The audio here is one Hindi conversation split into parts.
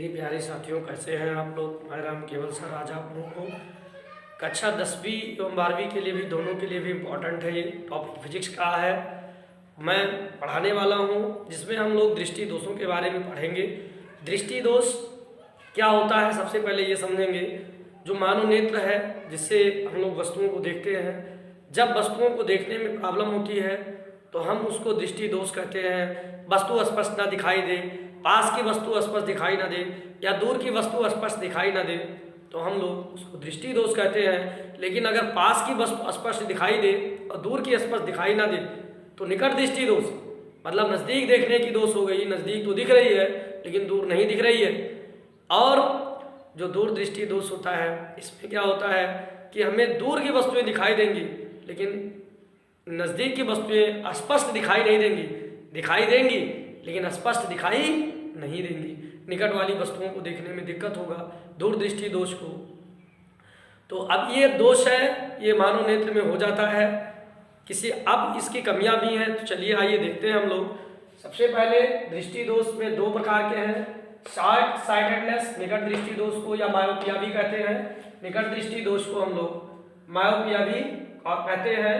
मेरी प्यारे साथियों, कैसे हैं आप लोग। मैं राम केवल सर आज आप लोगों को कक्षा 10वीं एवं 12वीं के लिए भी, दोनों के लिए भी इम्पोर्टेंट है। ये टॉपिक फिजिक्स का है, मैं पढ़ाने वाला हूँ, जिसमें हम लोग दृष्टि दोषों के बारे में पढ़ेंगे। दृष्टि दोष क्या होता है, सबसे पहले ये समझेंगे। जो मानव नेत्र है, जिससे हम लोग वस्तुओं को देखते हैं, जब वस्तुओं को देखने में प्रॉब्लम होती है तो हम उसको दृष्टि दोष कहते हैं। वस्तु स्पष्ट ना दिखाई दे, पास की वस्तु स्पष्ट दिखाई ना दे, या दूर की वस्तु स्पष्ट दिखाई ना दे, तो हम लोग उसको दृष्टि दोष कहते हैं। लेकिन अगर पास की वस्तु स्पष्ट दिखाई दे और दूर की स्पष्ट दिखाई ना दे तो निकट दृष्टि दोष, मतलब नज़दीक देखने की दोष हो गई। नज़दीक तो दिख रही है लेकिन दूर नहीं दिख रही है। और जो दूर दृष्टि दोष होता है, इसमें क्या होता है कि हमें दूर की वस्तुएं दिखाई देंगी लेकिन नज़दीक की वस्तुएं स्पष्ट दिखाई नहीं देंगी, दिखाई देंगी लेकिन स्पष्ट दिखाई नहीं देंगी। निकट वाली वस्तुओं को देखने में दिक्कत होगा, दूर दृष्टि दोष को। तो अब ये दोष है, ये मानव नेत्र में हो जाता है किसी। अब इसकी कमियां भी हैं, तो चलिए आइए देखते हैं हम लोग। सबसे पहले दृष्टि दोष में दो प्रकार के हैं, शॉर्ट साइटेडनेस निकट दृष्टि दोष को, या मायोपिया भी कहते हैं। निकट दृष्टि दोष को हम लोग मायोपिया भी कहते हैं।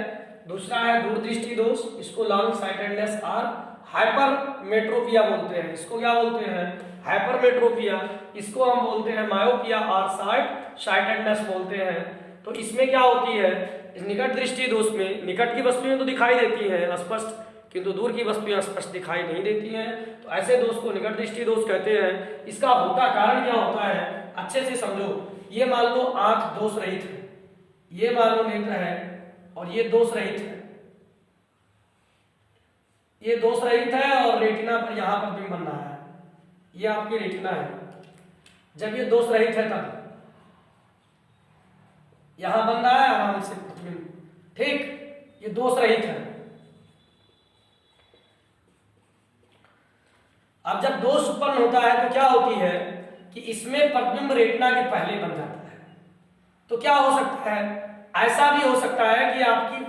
दूसरा है दूर दृष्टि दोष, इसको लॉन्ग साइटेडनेस और हाइपरमेट्रोपिया बोलते हैं। इसको क्या बोलते हैं? हाइपरमेट्रोपिया। इसको हम बोलते हैं मायोपिया और शॉर्ट साइटेडनेस बोलते हैं। तो इसमें क्या होती है, इस निकट दृष्टि दोष में निकट की वस्तुएं तो दिखाई देती हैं स्पष्ट, किंतु दूर की वस्तुएं स्पष्ट दिखाई नहीं देती हैं। तो ऐसे दोष को निकट दृष्टि दोष कहते हैं। इसका होता कारण क्या होता है, अच्छे से समझो। ये मान लो आंख दोष रहित है, ये मान लो नेत्र है और ये दोष रहित है। ये दोष रहित है और रेटिना पर यहां पर बिंब बन रहा है, ये आपकी रेटिना है। जब ये दोष रहित है तब यहां बन रहा है आराम से प्रतिबिंब, ठीक। ये दोष रहित है। अब जब दोष उत्पन्न होता है तो क्या होती है कि इसमें प्रतिबिंब रेटिना के पहले बन जाता है। तो क्या हो सकता है, ऐसा भी हो सकता है कि आपकी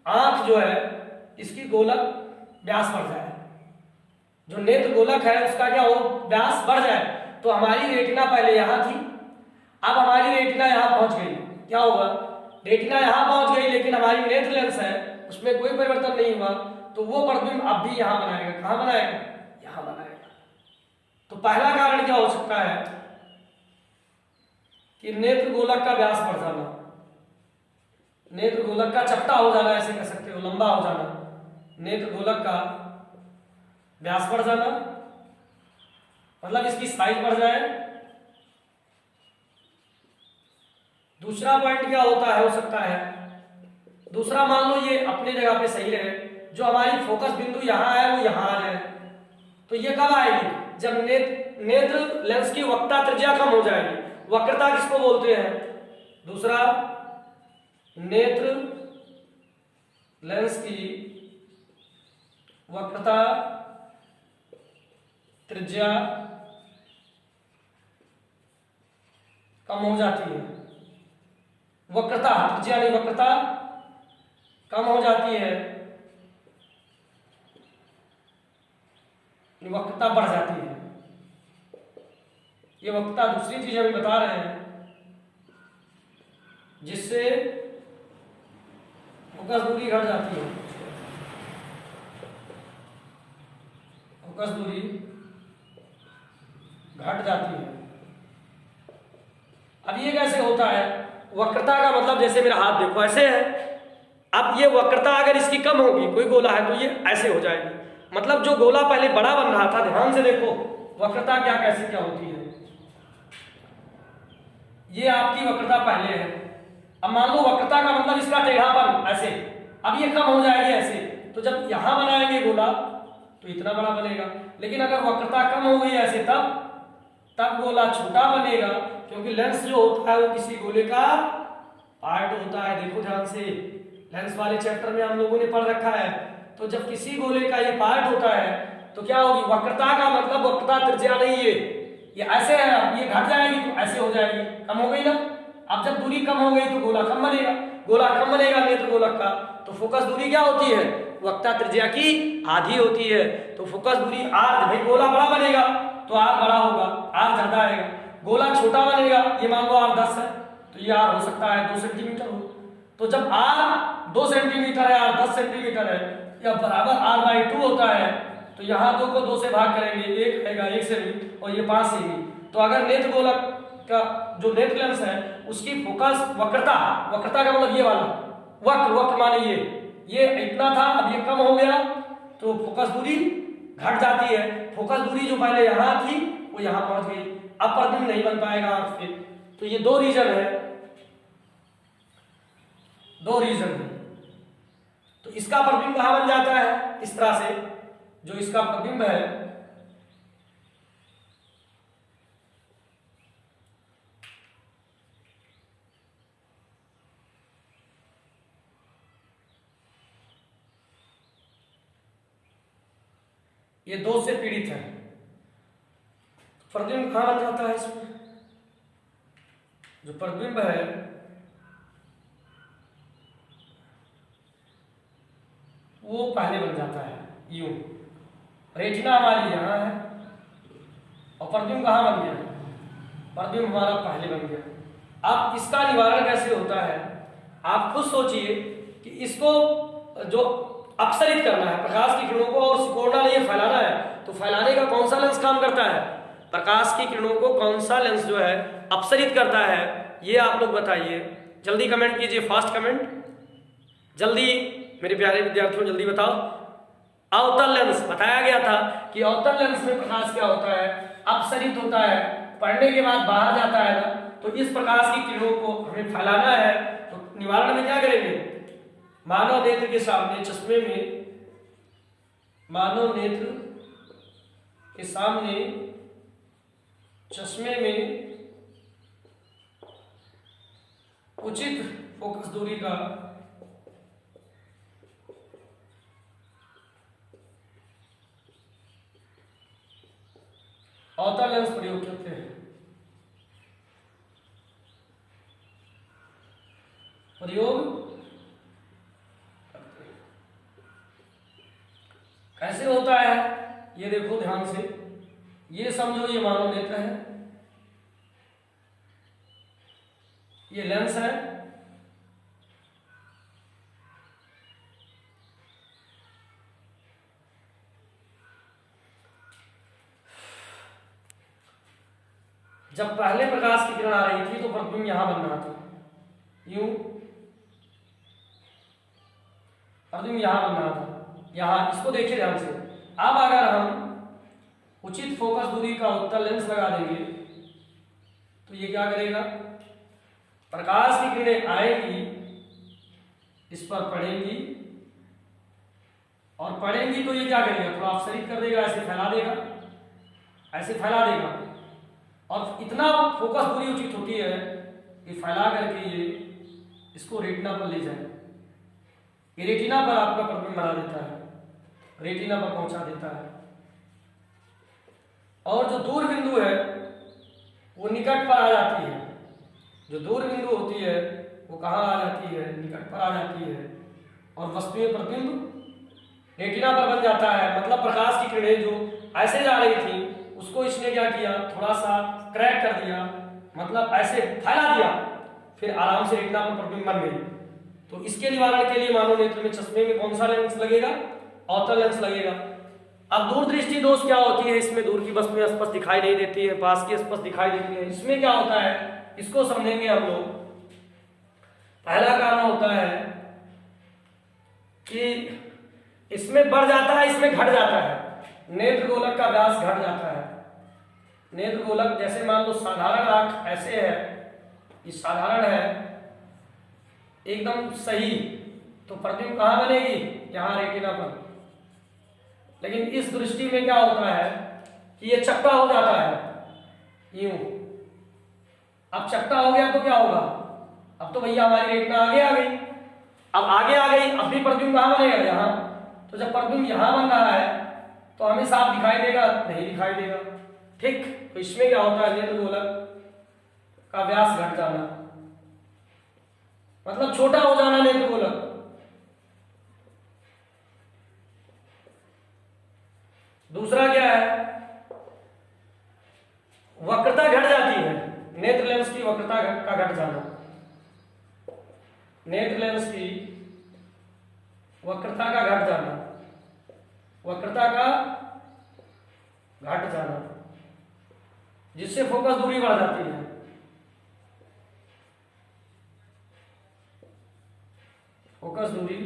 आंख जो है इसकी गोलक व्यास बढ़ जाए, जो नेत्र गोलक है उसका क्या हो, व्यास बढ़ जाए। तो हमारी रेटिना पहले यहां थी, अब हमारी रेटिना यहां पहुंच गई। क्या होगा, रेटिना यहां पहुंच गई लेकिन हमारी नेत्र लेंस है उसमें कोई परिवर्तन नहीं हुआ, तो वो प्रतिबिंब अब भी यहां बनाएगा। कहां बनाएगा? यहां बनाएगा। तो पहला कारण क्या हो सकता है कि नेत्र गोलक का व्यास बढ़ जाना, नेत्र गोलक का चपटा हो जाना, ऐसे कह सकते हो, लंबा हो जाना। नेत्र गोलक का व्यास बढ़ जाना मतलब इसकी साइज बढ़ जाए। दूसरा पॉइंट क्या होता है, हो सकता है दूसरा, मान लो ये अपने जगह पे सही रहे, जो हमारी फोकस बिंदु यहां है वो यहां आ जाए। तो ये कब आएगी, जब नेत्र लेंस की वक्रता त्रिज्या कम हो जाएगी। वक्रता किसको बोलते हैं? दूसरा, नेत्र लेंस की वक्रता त्रिज्या कम हो जाती है। वक्रता, त्रिज्या नहीं, वक्रता कम हो जाती है, वक्रता बढ़ जाती है। ये वक्रता दूसरी चीज अभी बता रहे हैं, जिससे फोकस दूरी घट जाती है। फोकस दूरी घट जाती है। अब ये कैसे होता है, वक्रता का मतलब जैसे मेरा हाथ देखो ऐसे है। अब ये वक्रता अगर इसकी कम होगी, कोई गोला है तो ये ऐसे हो जाएगी। मतलब जो गोला पहले बड़ा बन रहा था, ध्यान से देखो वक्रता क्या कैसे क्या होती है। ये आपकी वक्रता पहले है। अब मान लो वक्रता का मतलब इसका टेढ़ापन ऐसे, अब ये कम हो जाएगी ऐसे। तो जब यहां बनाएंगे गोला तो इतना बड़ा बनेगा, लेकिन अगर वक्रता कम हो गई ऐसे तब गोला छोटा बनेगा, क्योंकि लेंस जो होता है वो किसी गोले का पार्ट होता है। देखो ध्यान से, लेंस वाले चैप्टर में हम लोगों ने पढ़ रखा है। तो जब किसी गोले का ये पार्ट होता है तो क्या होगी, वक्रता का मतलब वक्रता त्रिज्या नहीं है, ये ऐसे है। अब ये घट जाएगी तो ऐसे हो जाएगी, कम हो गई ना। अब जब दूरी कम हो गई तो गोला कम बनेगा, गोला कम बनेगा नेत्र गोलक का। तो फोकस दूरी क्या होती है, वक्रता त्रिज्या की आधी होती है। तो फोकस दूरी आध, भाई गोला बड़ा बनेगा तो आर बड़ा होगा, आर ज्यादा आएगा। गोला छोटा बनेगा, ये मान लो आर 10 है तो ये आर हो सकता है 2 सेंटीमीटर हो। तो जब आर 2 सेंटीमीटर है, आर 10 सेंटीमीटर है या बराबर r/2 होता है तो यहाँ 2 को 2 से भाग करेंगे, 1 आएगा 1 सेमी और ये 5 सेमी। तो अगर नेत्र गोलक का जो नेत्र लेंस है उसकी फोकस वक्रता, वक्रता का मतलब ये वाला वक्र, वक्र माने ये इतना था, अब ये कम हो गया तो फोकस दूरी घट जाती है। फोकस दूरी जो पहले यहाँ थी वो यहाँ पहुंच गई, अब प्रतिबिंब नहीं बन पाएगा आंख पे। तो ये दो रीजन है, दो रीजन है। तो इसका प्रतिबिंब कहां बन जाता है, इस तरह से जो इसका प्रतिबिंब है ये 2 से पीड़ित है, प्रतिबिंब कहां बन जाता है इसमें, जो प्रतिबिंब है वो पहले बन जाता है यूं। रेटिना हमारी यहाँ है और प्रतिबिंब कहाँ बन गया, प्रतिबिंब हमारा पहले बन गया। अब इसका निवारण कैसे होता है, आप खुद सोचिए कि इसको जो अपसरित करना है प्रकाश की किरणों को और सिकोड़ना नहीं फैलाना है, तो फैलाने का कौन सा लेंस काम करता है, प्रकाश की किरणों को कौन सा लेंस जो है अपसरित करता है, ये आप लोग बताइए। जल्दी कमेंट कीजिए, फास्ट कमेंट, जल्दी मेरे प्यारे विद्यार्थियों जल्दी बताओ। अवतल लेंस बताया गया था कि अवतल लेंस में प्रकाश क्या होता है, अपसरित होता है, पढ़ने के बाद बाहर जाता है ना। तो इस प्रकाश की किरणों को हमें फैलाना है, तो निवारण में क्या करेंगे, मानव नेत्र के सामने चश्मे में, मानव नेत्र के सामने चश्मे में उचित फोकस दूरी का अवतल लेंस प्रयोग करते हैं। प्रयोग कैसे होता है ये देखो ध्यान से, ये समझो ये मानव नेत्र है, ये लेंस है, जब पहले प्रकाश की किरण आ रही थी तो प्रतिबिंब यहां बन रहा था, यूं प्रतिबिंब यहां बन रहा था, यहां, इसको देखिए ध्यान से। अब अगर हम उचित फोकस दूरी का उत्तल लेंस लगा देंगे तो ये क्या करेगा, प्रकाश की किरणें आएंगी, इस पर पड़ेंगी और पड़ेंगी तो ये क्या करेगा, थोड़ा अपसरित कर देगा, ऐसे फैला देगा, ऐसे फैला देगा और इतना फोकस दूरी उचित होती है कि फैला करके ये इसको रेटिना पर ले जाए, ये रेटिना पर आपका प्रतिबिंब बना देता है, रेटिना पर पहुंचा देता है। और जो दूर बिंदु है वो निकट पर आ जाती है, जो दूर बिंदु होती है वो कहाँ आ जाती है, निकट पर आ जाती है और वस्तुएं प्रतिबिंब रेटिना पर बन जाता है। मतलब प्रकाश की किरणें जो ऐसे जा रही थी उसको इसने क्या किया, थोड़ा सा क्रैक कर दिया, मतलब ऐसे फैला दिया, फिर आराम से रेटिना पर प्रतिबिंब बन गई। तो इसके निवारण के लिए मानव नेत्र में चश्मे में कौन सा लेंस लगेगा, अवतल लेंस लगेगा। अब दूरदृष्टि दोष क्या होती है, इसमें दूर की वस्तुएं स्पष्ट दिखाई नहीं देती है, पास की स्पष्ट दिखाई देती है। इसमें क्या होता है इसको समझेंगे हम लोग। पहला कारण होता है कि इसमें बढ़ जाता है, इसमें घट जाता है, नेत्र गोलक का व्यास घट जाता है। नेत्र गोलक जैसे मान लो साधारण आंख ऐसे है, ये साधारण है एकदम सही, तो प्रतिबिंब कहाँ बनेगी, यहाँ रेटिना पर। लेकिन इस दृष्टि में क्या होता है कि ये चपटा हो जाता है यूं। अब चपटा हो गया तो क्या होगा, अब तो भैया हमारी रेटिना आगे आ गई, अब आगे आ गई, अब भी प्रतिबिंब कहाँ बनेगा, यहाँ। तो जब प्रतिबिंब यहाँ बन रहा है तो हमें साफ दिखाई देगा, नहीं दिखाई देगा, ठीक। तो इसमें क्या होता है, नेत्र गोलक का व्यास घट जाना, मतलब छोटा हो जाना नेत्र गोलक। दूसरा क्या है, वक्रता घट जाती है, नेत्र लेंस की वक्रता का घट जाना, नेत्र लेंस की वक्रता का घट जाना, वक्रता का घट जाना, जिससे फोकस दूरी बढ़ जाती है। फोकस दूरी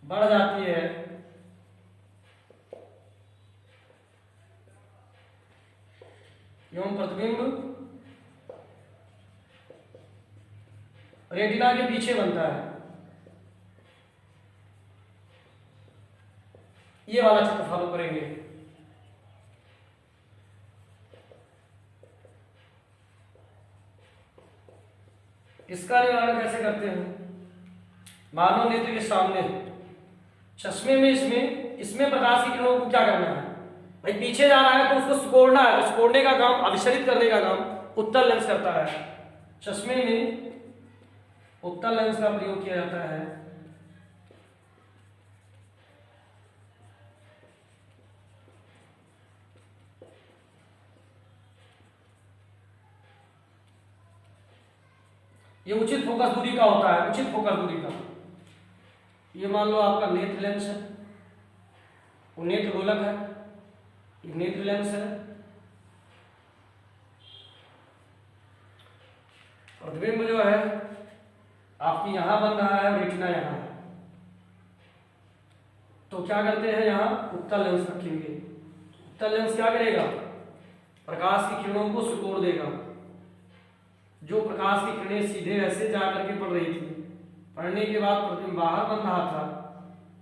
बढ़ जाती है एवं प्रतिबिंब रेटिना के पीछे बनता है। ये वाला चित्र फॉलो करेंगे। इसका निवारण कैसे करते हैं? मानव नेत्र के सामने चश्मे में इसमें प्रकाश की किरणों को क्या करना है भाई, पीछे जा रहा है तो उसको सिकोड़ना है, तो सिकोड़ने का काम, अभिसरित करने का काम उत्तल लेंस करता है। चश्मे में उत्तल लेंस का प्रयोग किया जाता है। ये उचित फोकस दूरी का होता है, उचित फोकस दूरी का। ये मान लो आपका नेत्र लेंस है, वो नेत्र गोलक है, ये नेत्र लेंस है, प्रतिबिंब जो है आपकी यहां बन रहा है, रेटिना यहां है। तो क्या करते हैं, यहां उत्तल लेंस रखेंगे। उत्तल लेंस क्या करेगा, प्रकाश की किरणों को सिकोड़ देगा। जो प्रकाश की किरणें सीधे ऐसे जा करके पड़ रही थी, पढ़ने के बाद प्रतिबिंब बाहर बन रहा था,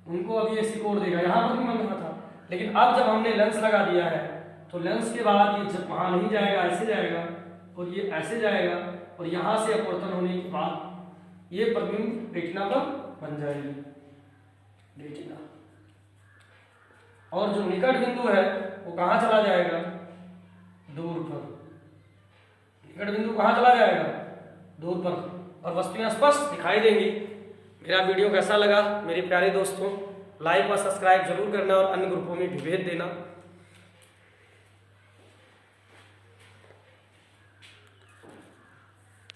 उनको अब ये सिकोड़ देगा, यहाँ पर भी बन रहा था। लेकिन अब जब हमने लेंस लगा दिया है तो लेंस के बाद ये जब वहाँ नहीं जाएगा, ऐसे जाएगा और ये ऐसे जाएगा, और यहाँ से अपवर्तन होने के बाद ये प्रतिबिंब रेटिना पर बन जाएगी, रेटिना। और जो निकट बिंदु है वो कहाँ चला जाएगा, दूर पर। निकट बिंदु कहाँ चला जाएगा, दूर पर, और वस्तुएं स्पष्ट दिखाई देंगी। मेरा वीडियो कैसा लगा मेरे प्यारे दोस्तों, लाइक और सब्सक्राइब जरूर करना और अन्य ग्रुपों में भी भेज देना।